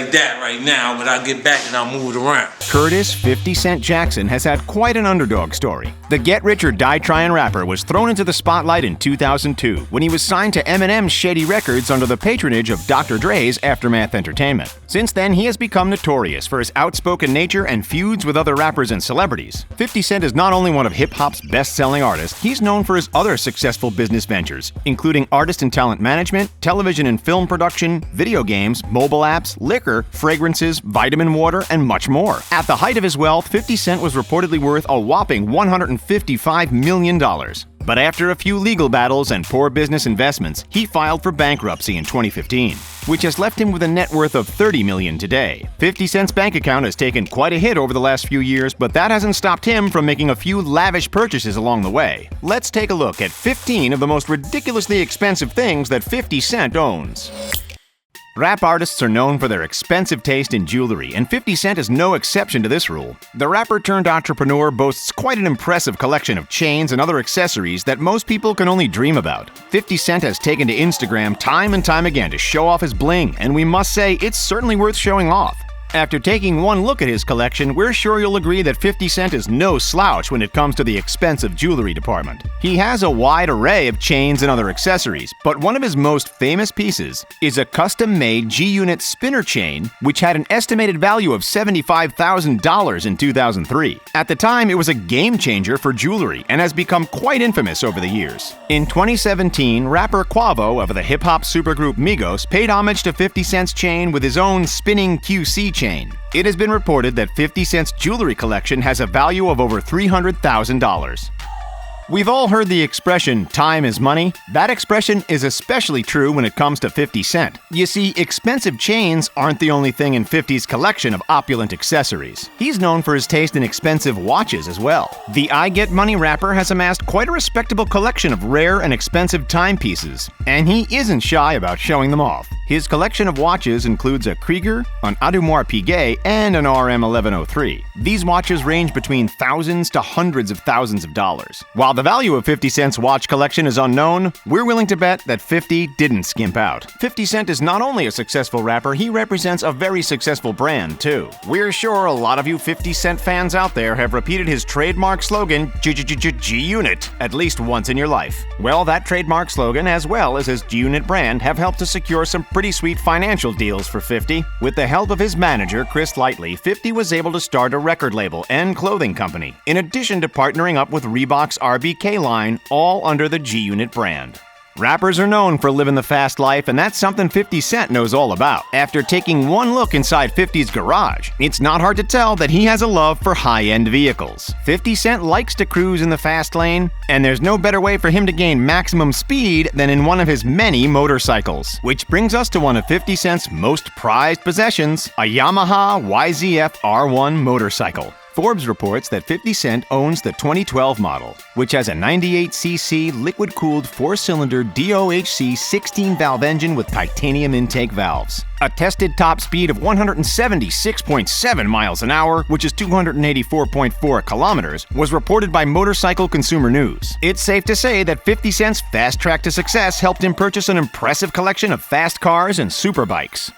like that right now, but I'll get back and I'll move it around. Curtis 50 Cent Jackson has had quite an underdog story. The Get Rich or Die Tryin' rapper was thrown into the spotlight in 2002 when he was signed to Eminem's Shady Records under the patronage of Dr. Dre's Aftermath Entertainment. Since then, he has become notorious for his outspoken nature and feuds with other rappers and celebrities. 50 Cent is not only one of hip-hop's best-selling artists, he's known for his other successful business ventures, including artist and talent management, television and film production, video games, mobile apps, liquor, fragrances, vitamin water, and much more. At the height of his wealth, 50 Cent was reportedly worth a whopping $155 million. But after a few legal battles and poor business investments, he filed for bankruptcy in 2015, which has left him with a net worth of $30 million today. 50 Cent's bank account has taken quite a hit over the last few years, but that hasn't stopped him from making a few lavish purchases along the way. Let's take a look at 15 of the most ridiculously expensive things that 50 Cent owns. Rap artists are known for their expensive taste in jewelry, and 50 Cent is no exception to this rule. The rapper-turned-entrepreneur boasts quite an impressive collection of chains and other accessories that most people can only dream about. 50 Cent has taken to Instagram time and time again to show off his bling, and we must say it's certainly worth showing off. After taking one look at his collection, we're sure you'll agree that 50 Cent is no slouch when it comes to the expensive jewelry department. He has a wide array of chains and other accessories, but one of his most famous pieces is a custom-made G-Unit spinner chain, which had an estimated value of $75,000 in 2003. At the time, it was a game-changer for jewelry and has become quite infamous over the years. In 2017, rapper Quavo of the hip-hop supergroup Migos paid homage to 50 Cent's chain with his own spinning QC chain. It has been reported that 50 Cent's jewelry collection has a value of over $300,000. We've all heard the expression, time is money. That expression is especially true when it comes to 50 Cent. You see, expensive chains aren't the only thing in 50's collection of opulent accessories. He's known for his taste in expensive watches as well. The I Get Money rapper has amassed quite a respectable collection of rare and expensive timepieces, and he isn't shy about showing them off. His collection of watches includes a Krieger, an Audemars Piguet, and an RM 1103. These watches range between thousands to hundreds of thousands of dollars. While the value of 50 Cent's watch collection is unknown, we're willing to bet that 50 didn't skimp out. 50 Cent is not only a successful rapper, he represents a very successful brand, too. We're sure a lot of you 50 Cent fans out there have repeated his trademark slogan, G-Unit, at least once in your life. Well, that trademark slogan, as well as his G-Unit brand, have helped to secure some pretty sweet financial deals for 50. With the help of his manager, Chris Lightley, 50 was able to start a record label and clothing company, in addition to partnering up with Reebok's RBK line, all under the G-Unit brand. Rappers are known for living the fast life, and that's something 50 Cent knows all about. After taking one look inside 50's garage, it's not hard to tell that he has a love for high-end vehicles. 50 Cent likes to cruise in the fast lane, and there's no better way for him to gain maximum speed than in one of his many motorcycles. Which brings us to one of 50 Cent's most prized possessions, a Yamaha YZF R1 motorcycle. Forbes reports that 50 Cent owns the 2012 model, which has a 98cc liquid-cooled 4-cylinder DOHC 16-valve engine with titanium intake valves. A tested top speed of 176.7 miles an hour, which is 284.4 kilometers, was reported by Motorcycle Consumer News. It's safe to say that 50 Cent's fast track to success helped him purchase an impressive collection of fast cars and superbikes.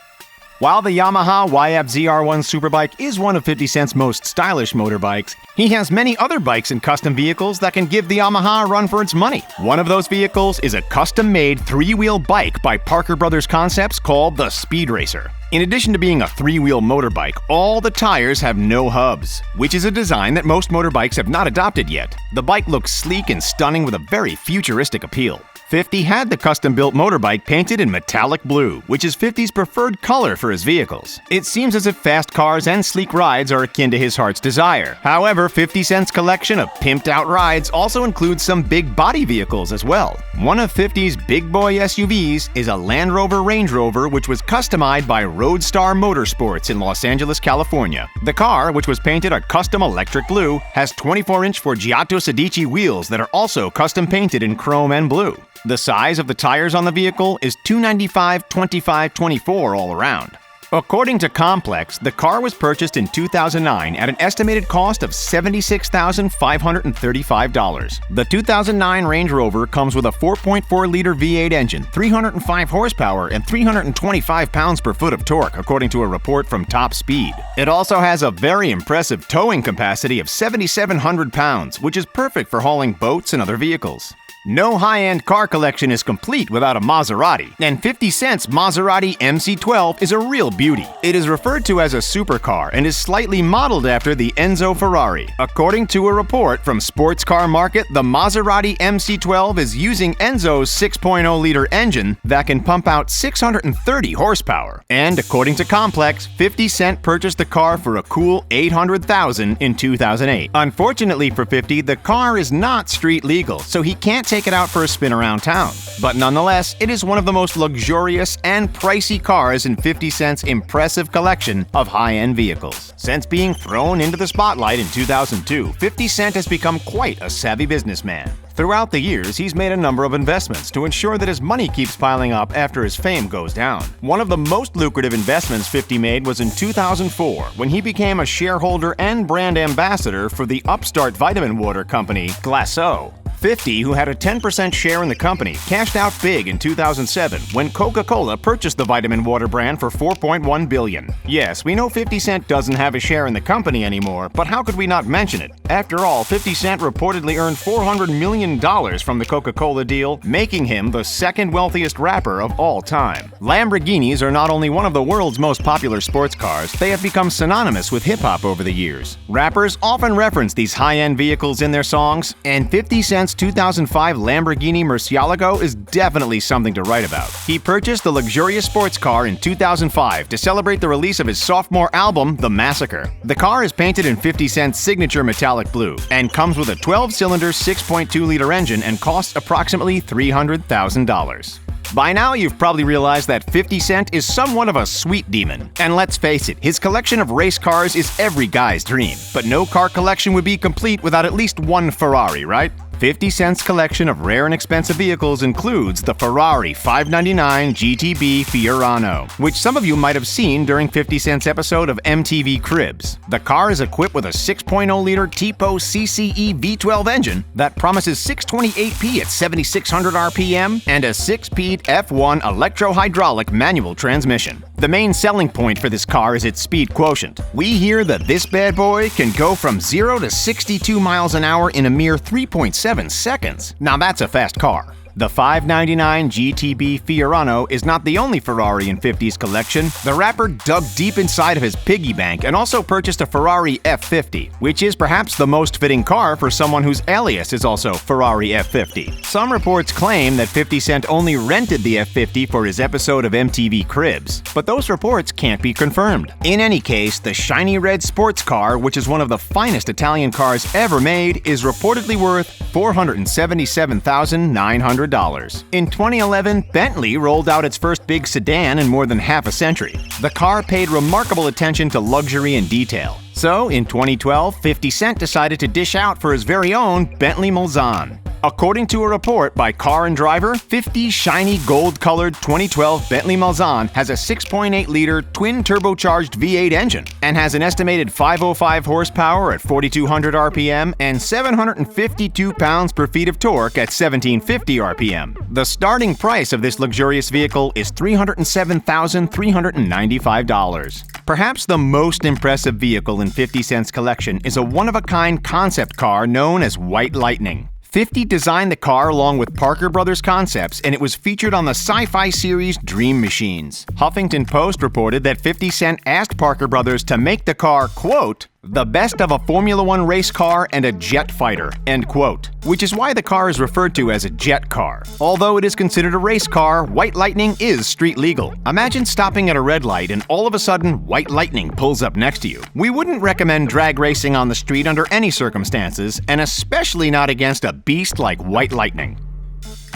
While the Yamaha YFZ-R1 Superbike is one of 50 Cent's most stylish motorbikes, he has many other bikes and custom vehicles that can give the Yamaha a run for its money. One of those vehicles is a custom-made 3-wheel bike by Parker Brothers Concepts called the Speed Racer. In addition to being a 3-wheel motorbike, all the tires have no hubs, which is a design that most motorbikes have not adopted yet. The bike looks sleek and stunning with a very futuristic appeal. 50 had the custom-built motorbike painted in metallic blue, which is 50's preferred color for his vehicles. It seems as if fast cars and sleek rides are akin to his heart's desire. However, 50 Cent's collection of pimped-out rides also includes some big body vehicles as well. One of 50's big boy SUVs is a Land Rover Range Rover, which was customized by Roadstar Motorsports in Los Angeles, California. The car, which was painted a custom electric blue, has 24-inch Forgiato Sedici wheels that are also custom painted in chrome and blue. The size of the tires on the vehicle is 295/25/24 all around. According to Complex, the car was purchased in 2009 at an estimated cost of $76,535. The 2009 Range Rover comes with a 4.4-liter V8 engine, 305 horsepower, and 325 pounds-per-foot of torque, according to a report from Top Speed. It also has a very impressive towing capacity of 7,700 pounds, which is perfect for hauling boats and other vehicles. No high-end car collection is complete without a Maserati, and 50 Cent's Maserati MC12 is a real beauty. It is referred to as a supercar and is slightly modeled after the Enzo Ferrari. According to a report from Sports Car Market, the Maserati MC12 is using Enzo's 6.0-liter engine that can pump out 630 horsepower. And according to Complex, 50 Cent purchased the car for a cool $800,000 in 2008. Unfortunately for 50, the car is not street legal, so he can't take it out for a spin around town. But nonetheless, it is one of the most luxurious and pricey cars in 50 Cent's impressive collection of high-end vehicles. Since being thrown into the spotlight in 2002, 50 Cent has become quite a savvy businessman. Throughout the years, he's made a number of investments to ensure that his money keeps piling up after his fame goes down. One of the most lucrative investments 50 made was in 2004, when he became a shareholder and brand ambassador for the upstart vitamin water company, Glasso. 50, who had a 10% share in the company, cashed out big in 2007 when Coca-Cola purchased the vitamin water brand for $4.1 billion. Yes, we know 50 Cent doesn't have a share in the company anymore, but how could we not mention it? After all, 50 Cent reportedly earned $400 million from the Coca-Cola deal, making him the second wealthiest rapper of all time. Lamborghinis are not only one of the world's most popular sports cars, they have become synonymous with hip-hop over the years. Rappers often reference these high-end vehicles in their songs, and 50 Cent's 2005 Lamborghini Murcielago is definitely something to write about. He purchased the luxurious sports car in 2005 to celebrate the release of his sophomore album, The Massacre. The car is painted in 50 Cent's signature metallic blue and comes with a 12-cylinder 6.2-liter engine and costs approximately $300,000. By now, you've probably realized that 50 Cent is somewhat of a sweet demon. And let's face it, his collection of race cars is every guy's dream. But no car collection would be complete without at least one Ferrari, right? 50 Cent's collection of rare and expensive vehicles includes the Ferrari 599 GTB Fiorano, which some of you might have seen during 50 Cent's episode of MTV Cribs. The car is equipped with a 6.0-liter Tipo CCE V12 engine that promises 628p at 7,600 RPM and a 6-speed F1 electro-hydraulic manual transmission. The main selling point for this car is its speed quotient. We hear that this bad boy can go from 0 to 62 miles an hour in a mere 3.7 seconds. Now that's a fast car. The 599 GTB Fiorano is not the only Ferrari in 50's collection. The rapper dug deep inside of his piggy bank and also purchased a Ferrari F50, which is perhaps the most fitting car for someone whose alias is also Ferrari F50. Some reports claim that 50 Cent only rented the F50 for his episode of MTV Cribs, but those reports can't be confirmed. In any case, the shiny red sports car, which is one of the finest Italian cars ever made, is reportedly worth $477,900. In 2011, Bentley rolled out its first big sedan in more than half a century. The car paid remarkable attention to luxury and detail. So, in 2012, 50 Cent decided to dish out for his very own Bentley Mulsanne. According to a report by Car and Driver, 50's shiny gold-colored 2012 Bentley Mulsanne has a 6.8-liter twin-turbocharged V8 engine and has an estimated 505 horsepower at 4,200 RPM and 752 pounds-per-feet of torque at 1,750 RPM. The starting price of this luxurious vehicle is $307,395. Perhaps the most impressive vehicle in 50 Cent's collection is a one-of-a-kind concept car known as White Lightning. 50 designed the car along with Parker Brothers Concepts, and it was featured on the sci-fi series Dream Machines. Huffington Post reported that 50 Cent asked Parker Brothers to make the car, quote, the best of a Formula One race car and a jet fighter, end quote, which is why the car is referred to as a jet car. Although it is considered a race car, White Lightning is street legal. Imagine stopping at a red light and all of a sudden White Lightning pulls up next to you. We wouldn't recommend drag racing on the street under any circumstances, and especially not against a beast like White Lightning.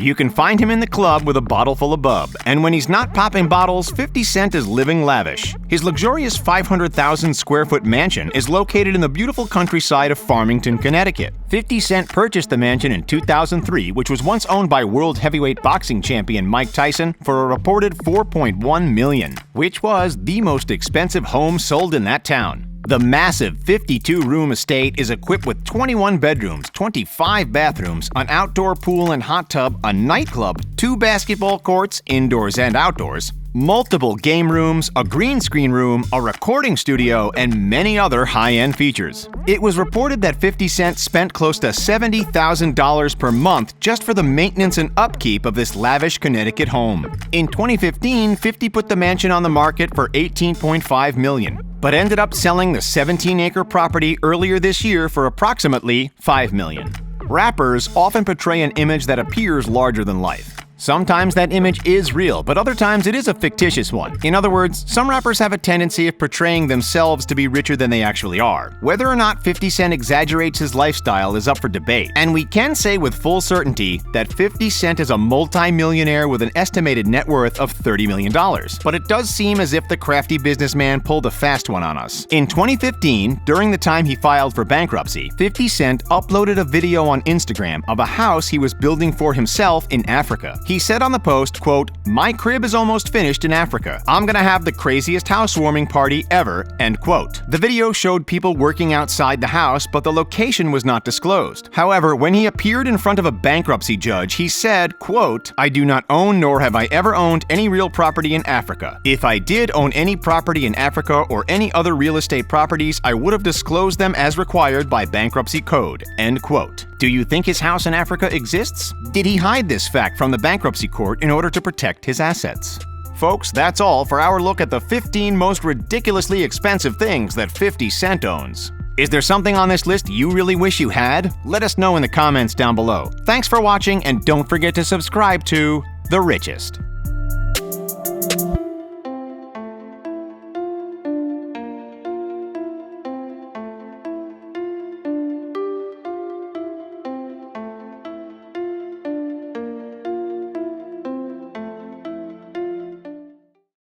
You can find him in the club with a bottle full of bub, and when he's not popping bottles, 50 Cent is living lavish. His luxurious 500,000 square foot mansion is located in the beautiful countryside of Farmington, Connecticut. 50 Cent purchased the mansion in 2003, which was once owned by world heavyweight boxing champion Mike Tyson, for a reported $4.1 million, which was the most expensive home sold in that town. The massive 52-room estate is equipped with 21 bedrooms, 25 bathrooms, an outdoor pool and hot tub, a nightclub, 2 basketball courts, indoors and outdoors, multiple game rooms, a green screen room, a recording studio, and many other high-end features. It was reported that 50 Cent spent close to $70,000 per month just for the maintenance and upkeep of this lavish Connecticut home. In 2015, 50 put the mansion on the market for $18.5 million, but ended up selling the 17-acre property earlier this year for approximately $5 million. Rappers often portray an image that appears larger than life. Sometimes that image is real, but other times it is a fictitious one. In other words, some rappers have a tendency of portraying themselves to be richer than they actually are. Whether or not 50 Cent exaggerates his lifestyle is up for debate, and we can say with full certainty that 50 Cent is a multi-millionaire with an estimated net worth of $30 million. But it does seem as if the crafty businessman pulled a fast one on us. In 2015, during the time he filed for bankruptcy, 50 Cent uploaded a video on Instagram of a house he was building for himself in Africa. He said on the post, quote, "My crib is almost finished in Africa. I'm gonna have the craziest housewarming party ever," end quote. The video showed people working outside the house, but the location was not disclosed. However, when he appeared in front of a bankruptcy judge, he said, quote, "I do not own nor have I ever owned any real property in Africa. If I did own any property in Africa or any other real estate properties, I would have disclosed them as required by bankruptcy code," end quote. Do you think his house in Africa exists? Did he hide this fact from the bankruptcy court in order to protect his assets? Folks, that's all for our look at the 15 most ridiculously expensive things that 50 Cent owns. Is there something on this list you really wish you had? Let us know in the comments down below. Thanks for watching, and don't forget to subscribe to The Richest.